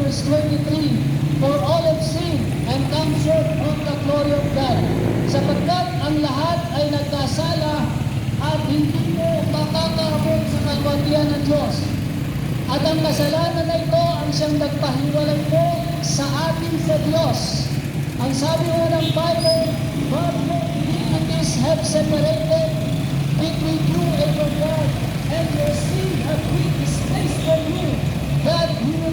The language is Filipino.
verse 23, "For all have sinned and come short of the glory of God." Sapagkat ang lahat ay nagkasala at hindi mo makakaabot sa kalwatian ng Diyos. At ang kasalanan na ito ang siyang nagpahiwalay mo sa atin sa Diyos. Ang sabi mo ng Bible, "But your iniquities have separated between you and your God, and your sin have been displaced from you, that you